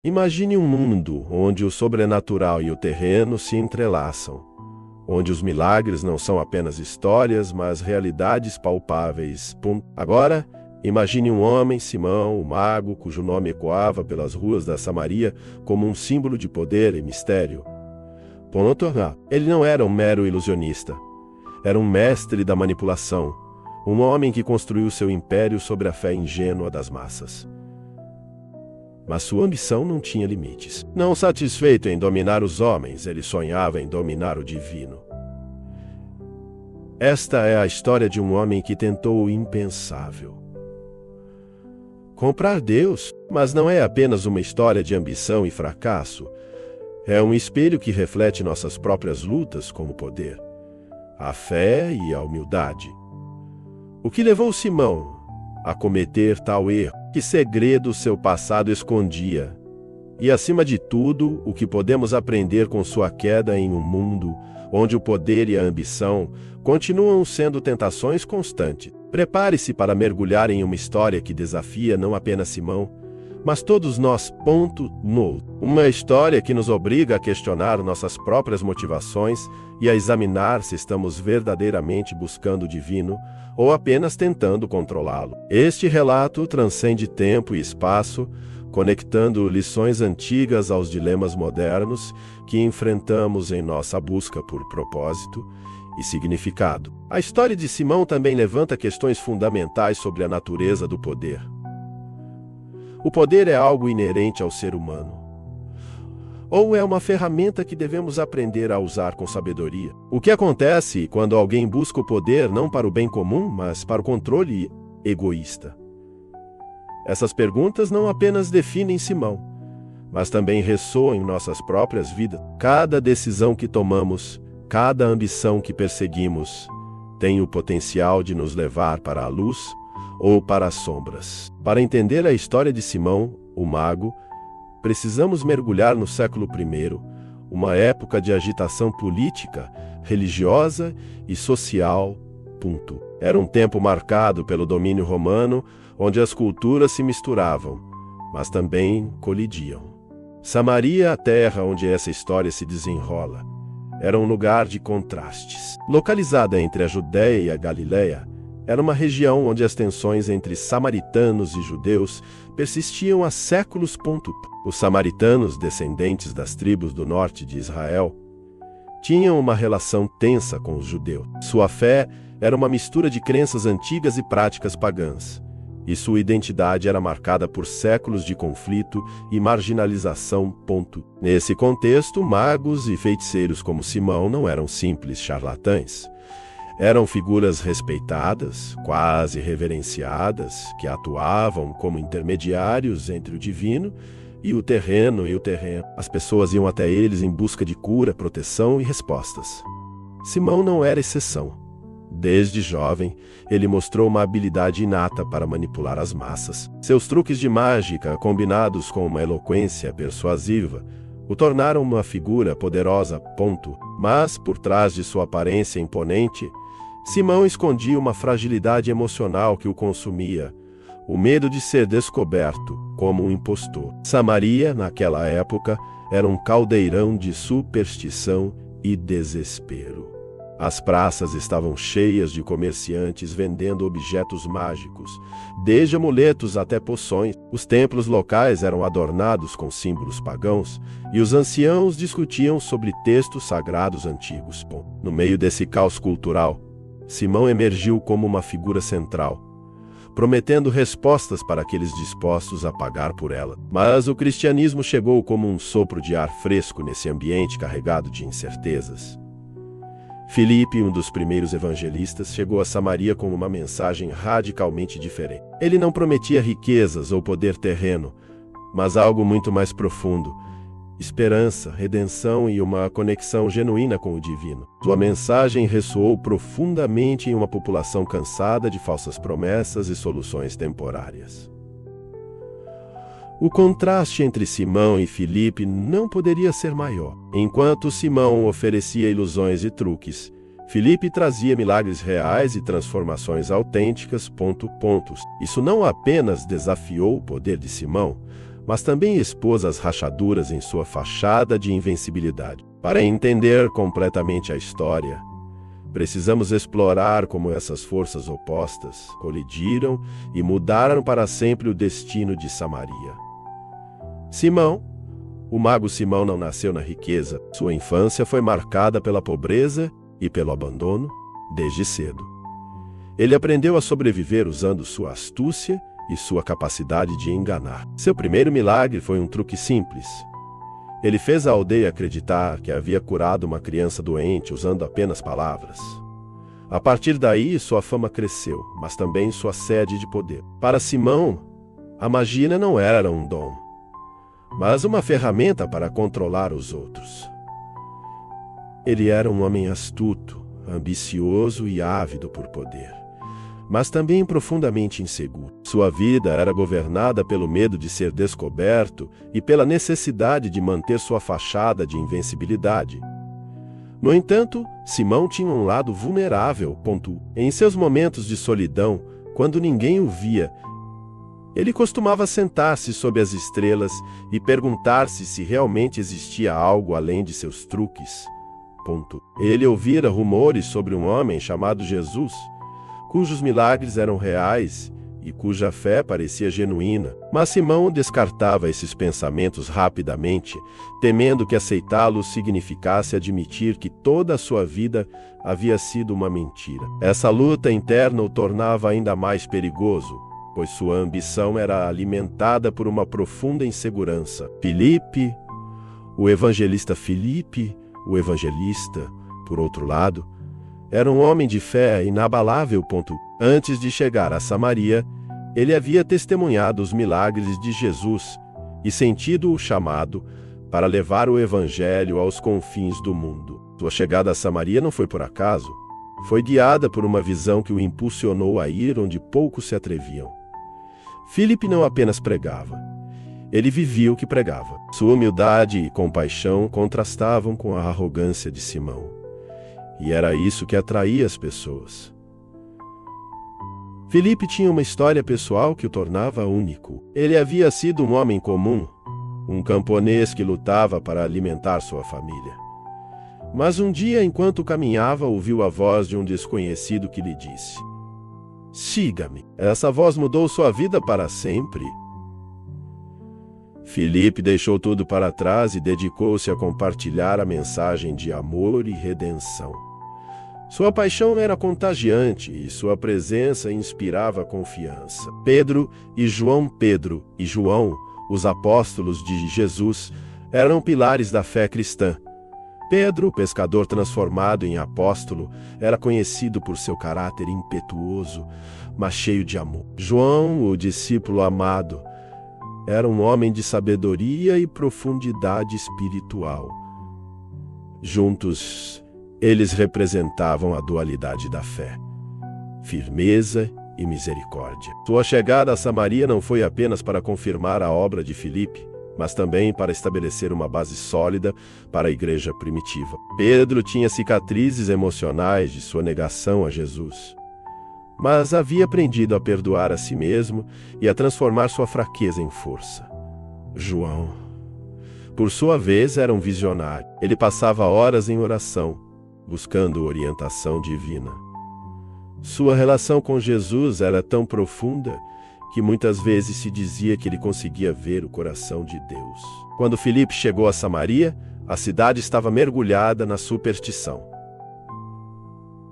Imagine um mundo onde o sobrenatural e o terreno se entrelaçam, onde os milagres não são apenas histórias, mas realidades palpáveis. Agora, imagine um homem, Simão, o mago, cujo nome ecoava pelas ruas da Samaria como um símbolo de poder e mistério. Ele não era um mero ilusionista. Era um mestre da manipulação, um homem que construiu seu império sobre a fé ingênua das massas. Mas sua ambição não tinha limites. Não satisfeito em dominar os homens, ele sonhava em dominar o divino. Esta é a história de um homem que tentou o impensável. Comprar Deus, mas não é apenas uma história de ambição e fracasso. É um espelho que reflete nossas próprias lutas com o poder, a fé e a humildade. O que levou Simão a cometer tal erro? Que segredo seu passado escondia? E, acima de tudo, o que podemos aprender com sua queda em um mundo onde o poder e a ambição continuam sendo tentações constantes? Prepare-se para mergulhar em uma história que desafia não apenas Simão, mas todos nós. Uma história que nos obriga a questionar nossas próprias motivações e a examinar se estamos verdadeiramente buscando o divino ou apenas tentando controlá-lo. Este relato transcende tempo e espaço, conectando lições antigas aos dilemas modernos que enfrentamos em nossa busca por propósito e significado. A história de Simão também levanta questões fundamentais sobre a natureza do poder. O poder é algo inerente ao ser humano? Ou é uma ferramenta que devemos aprender a usar com sabedoria? O que acontece quando alguém busca o poder não para o bem comum, mas para o controle egoísta? Essas perguntas não apenas definem Simão, mas também ressoam em nossas próprias vidas. Cada decisão que tomamos, cada ambição que perseguimos, tem o potencial de nos levar para a luz ou para as sombras. Para entender a história de Simão, o mago, precisamos mergulhar no século I, uma época de agitação política, religiosa e social. Era um tempo marcado pelo domínio romano, onde as culturas se misturavam, mas também colidiam. Samaria, a terra onde essa história se desenrola, era um lugar de contrastes. Localizada entre a Judéia e a Galileia, era uma região onde as tensões entre samaritanos e judeus persistiam há séculos. Os samaritanos, descendentes das tribos do norte de Israel, tinham uma relação tensa com os judeus. Sua fé era uma mistura de crenças antigas e práticas pagãs, e sua identidade era marcada por séculos de conflito e marginalização. Nesse contexto, magos e feiticeiros como Simão não eram simples charlatães. Eram figuras respeitadas, quase reverenciadas, que atuavam como intermediários entre o divino e o terreno. As pessoas iam até eles em busca de cura, proteção e respostas. Simão não era exceção. Desde jovem, ele mostrou uma habilidade inata para manipular as massas. Seus truques de mágica, combinados com uma eloquência persuasiva, o tornaram uma figura poderosa. Mas, por trás de sua aparência imponente, Simão escondia uma fragilidade emocional que o consumia, o medo de ser descoberto como um impostor. Samaria, naquela época, era um caldeirão de superstição e desespero. As praças estavam cheias de comerciantes vendendo objetos mágicos, desde amuletos até poções. Os templos locais eram adornados com símbolos pagãos e os anciãos discutiam sobre textos sagrados antigos. No meio desse caos cultural, Simão emergiu como uma figura central, prometendo respostas para aqueles dispostos a pagar por ela. Mas o cristianismo chegou como um sopro de ar fresco nesse ambiente carregado de incertezas. Filipe, um dos primeiros evangelistas, chegou a Samaria com uma mensagem radicalmente diferente. Ele não prometia riquezas ou poder terreno, mas algo muito mais profundo: esperança, redenção e uma conexão genuína com o divino. Sua mensagem ressoou profundamente em uma população cansada de falsas promessas e soluções temporárias. O contraste entre Simão e Filipe não poderia ser maior. Enquanto Simão oferecia ilusões e truques, Filipe trazia milagres reais e transformações autênticas. Isso não apenas desafiou o poder de Simão, mas também expôs as rachaduras em sua fachada de invencibilidade. Para entender completamente a história, precisamos explorar como essas forças opostas colidiram e mudaram para sempre o destino de Samaria. O mago Simão não nasceu na riqueza. Sua infância foi marcada pela pobreza e pelo abandono desde cedo. Ele aprendeu a sobreviver usando sua astúcia e sua capacidade de enganar. Seu primeiro milagre foi um truque simples. Ele fez a aldeia acreditar que havia curado uma criança doente usando apenas palavras. A partir daí, sua fama cresceu, mas também sua sede de poder. Para Simão, a magia não era um dom, mas uma ferramenta para controlar os outros. Ele era um homem astuto, ambicioso e ávido por poder, mas também profundamente inseguro. Sua vida era governada pelo medo de ser descoberto e pela necessidade de manter sua fachada de invencibilidade. No entanto, Simão tinha um lado vulnerável. Em seus momentos de solidão, quando ninguém o via, ele costumava sentar-se sob as estrelas e perguntar-se se realmente existia algo além de seus truques. Ele ouvira rumores sobre um homem chamado Jesus, cujos milagres eram reais e cuja fé parecia genuína. Mas Simão descartava esses pensamentos rapidamente, temendo que aceitá-los significasse admitir que toda a sua vida havia sido uma mentira. Essa luta interna o tornava ainda mais perigoso, pois sua ambição era alimentada por uma profunda insegurança. O evangelista, por outro lado, era um homem de fé inabalável. Antes de chegar a Samaria, ele havia testemunhado os milagres de Jesus e sentido o chamado para levar o evangelho aos confins do mundo. Sua chegada a Samaria não foi por acaso. Foi guiada por uma visão que o impulsionou a ir onde poucos se atreviam. Filipe não apenas pregava, ele vivia o que pregava. Sua humildade e compaixão contrastavam com a arrogância de Simão, e era isso que atraía as pessoas. Filipe tinha uma história pessoal que o tornava único. Ele havia sido um homem comum, um camponês que lutava para alimentar sua família. Mas um dia, enquanto caminhava, ouviu a voz de um desconhecido que lhe disse: "Siga-me." Essa voz mudou sua vida para sempre. Filipe deixou tudo para trás e dedicou-se a compartilhar a mensagem de amor e redenção. Sua paixão era contagiante e sua presença inspirava confiança. Pedro e João, os apóstolos de Jesus, eram pilares da fé cristã. Pedro, pescador transformado em apóstolo, era conhecido por seu caráter impetuoso, mas cheio de amor. João, o discípulo amado, era um homem de sabedoria e profundidade espiritual. Juntos, eles representavam a dualidade da fé, firmeza e misericórdia. Sua chegada a Samaria não foi apenas para confirmar a obra de Filipe, mas também para estabelecer uma base sólida para a igreja primitiva. Pedro tinha cicatrizes emocionais de sua negação a Jesus, mas havia aprendido a perdoar a si mesmo e a transformar sua fraqueza em força. João, por sua vez, era um visionário. Ele passava horas em oração, buscando orientação divina. Sua relação com Jesus era tão profunda que muitas vezes se dizia que ele conseguia ver o coração de Deus. Quando Filipe chegou a Samaria, a cidade estava mergulhada na superstição.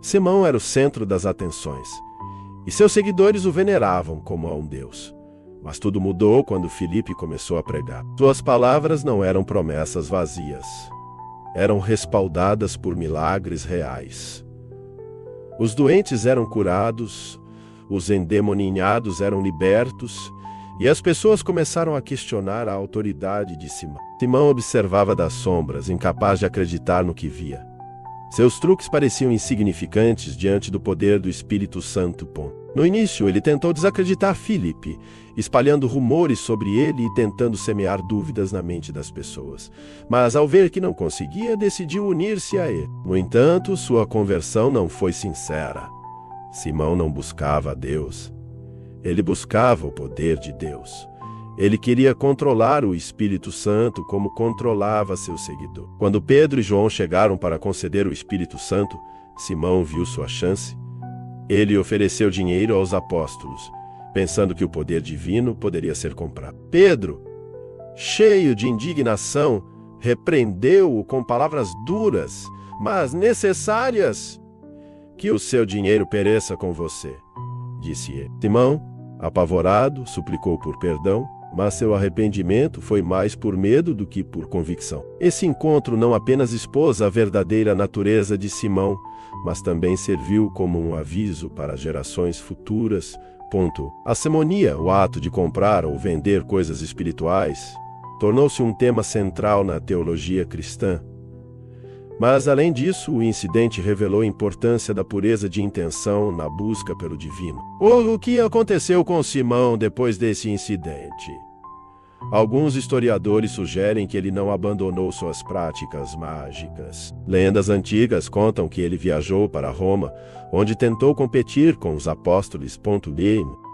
Simão era o centro das atenções, e seus seguidores o veneravam como a um deus. Mas tudo mudou quando Filipe começou a pregar. Suas palavras não eram promessas vazias. Eram respaldadas por milagres reais. Os doentes eram curados, os endemoninhados eram libertos, e as pessoas começaram a questionar a autoridade de Simão. Simão observava das sombras, incapaz de acreditar no que via. Seus truques pareciam insignificantes diante do poder do Espírito Santo. No início, ele tentou desacreditar Filipe, espalhando rumores sobre ele e tentando semear dúvidas na mente das pessoas. Mas, ao ver que não conseguia, decidiu unir-se a ele. No entanto, sua conversão não foi sincera. Simão não buscava a Deus. Ele buscava o poder de Deus. Ele queria controlar o Espírito Santo como controlava seu seguidor. Quando Pedro e João chegaram para conceder o Espírito Santo, Simão viu sua chance. Ele ofereceu dinheiro aos apóstolos, pensando que o poder divino poderia ser comprado. Pedro, cheio de indignação, repreendeu-o com palavras duras, mas necessárias. Que o seu dinheiro pereça com você, disse ele. Simão, apavorado, suplicou por perdão, mas seu arrependimento foi mais por medo do que por convicção. Esse encontro não apenas expôs a verdadeira natureza de Simão, mas também serviu como um aviso para gerações futuras. A simonia, o ato de comprar ou vender coisas espirituais, tornou-se um tema central na teologia cristã. Mas, além disso, o incidente revelou a importância da pureza de intenção na busca pelo divino. O que aconteceu com Simão depois desse incidente? Alguns historiadores sugerem que ele não abandonou suas práticas mágicas. Lendas antigas contam que ele viajou para Roma, onde tentou competir com os apóstolos.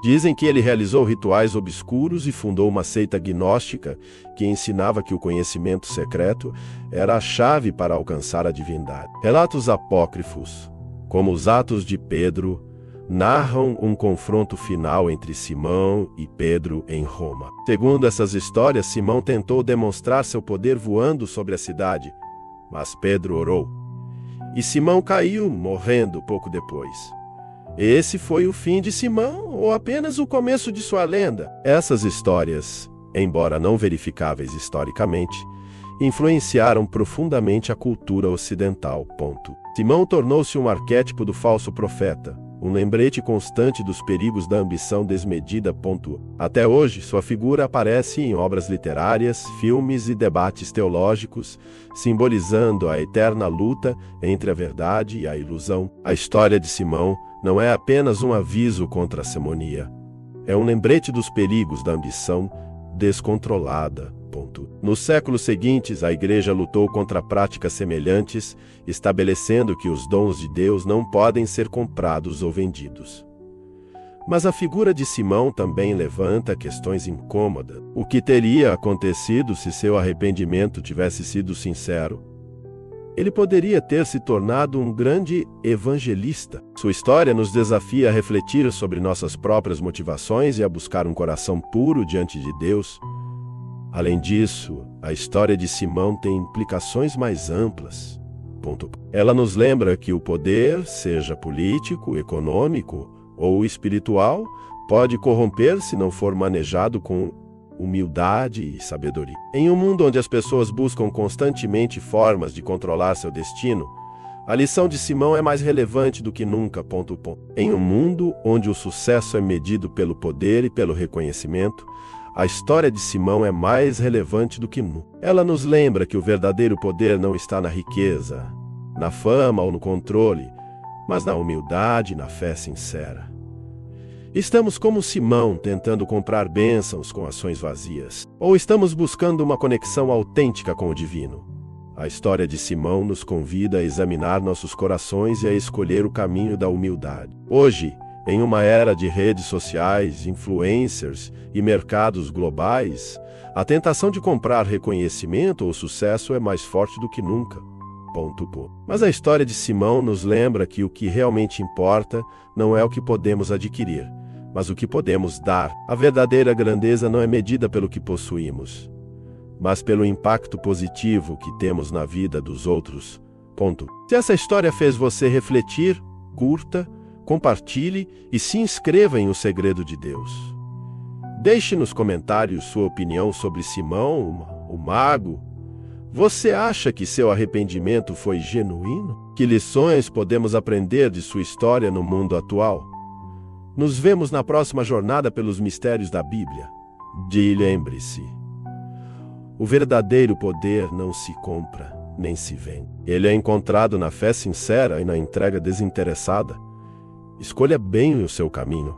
Dizem que ele realizou rituais obscuros e fundou uma seita gnóstica que ensinava que o conhecimento secreto era a chave para alcançar a divindade. Relatos apócrifos, como os Atos de Pedro, narram um confronto final entre Simão e Pedro em Roma. Segundo essas histórias, Simão tentou demonstrar seu poder voando sobre a cidade, mas Pedro orou. E Simão caiu, morrendo pouco depois. Esse foi o fim de Simão, ou apenas o começo de sua lenda? Essas histórias, embora não verificáveis historicamente, influenciaram profundamente a cultura ocidental. Simão tornou-se um arquétipo do falso profeta, um lembrete constante dos perigos da ambição desmedida. Até hoje, sua figura aparece em obras literárias, filmes e debates teológicos, simbolizando a eterna luta entre a verdade e a ilusão. A história de Simão não é apenas um aviso contra a simonia. É um lembrete dos perigos da ambição descontrolada. Nos séculos seguintes, a Igreja lutou contra práticas semelhantes, estabelecendo que os dons de Deus não podem ser comprados ou vendidos. Mas a figura de Simão também levanta questões incômodas. O que teria acontecido se seu arrependimento tivesse sido sincero? Ele poderia ter se tornado um grande evangelista. Sua história nos desafia a refletir sobre nossas próprias motivações e a buscar um coração puro diante de Deus. Além disso, a história de Simão tem implicações mais amplas. Ela nos lembra que o poder, seja político, econômico ou espiritual, pode corromper se não for manejado com humildade e sabedoria. Em um mundo onde as pessoas buscam constantemente formas de controlar seu destino, a lição de Simão é mais relevante do que nunca. Em um mundo onde o sucesso é medido pelo poder e pelo reconhecimento, a história de Simão é mais relevante do que nunca. Ela nos lembra que o verdadeiro poder não está na riqueza, na fama ou no controle, mas na humildade e na fé sincera. Estamos como Simão, tentando comprar bênçãos com ações vazias, ou estamos buscando uma conexão autêntica com o divino? A história de Simão nos convida a examinar nossos corações e a escolher o caminho da humildade. Hoje, em uma era de redes sociais, influencers e mercados globais, a tentação de comprar reconhecimento ou sucesso é mais forte do que nunca. Mas a história de Simão nos lembra que o que realmente importa não é o que podemos adquirir, mas o que podemos dar. A verdadeira grandeza não é medida pelo que possuímos, mas pelo impacto positivo que temos na vida dos outros. Se essa história fez você refletir, curta, compartilhe e se inscreva em O Segredo de Deus. Deixe nos comentários sua opinião sobre Simão, o mago. Você acha que seu arrependimento foi genuíno? Que lições podemos aprender de sua história no mundo atual? Nos vemos na próxima jornada pelos mistérios da Bíblia. E lembre-se, o verdadeiro poder não se compra, nem se vende. Ele é encontrado na fé sincera e na entrega desinteressada. Escolha bem o seu caminho.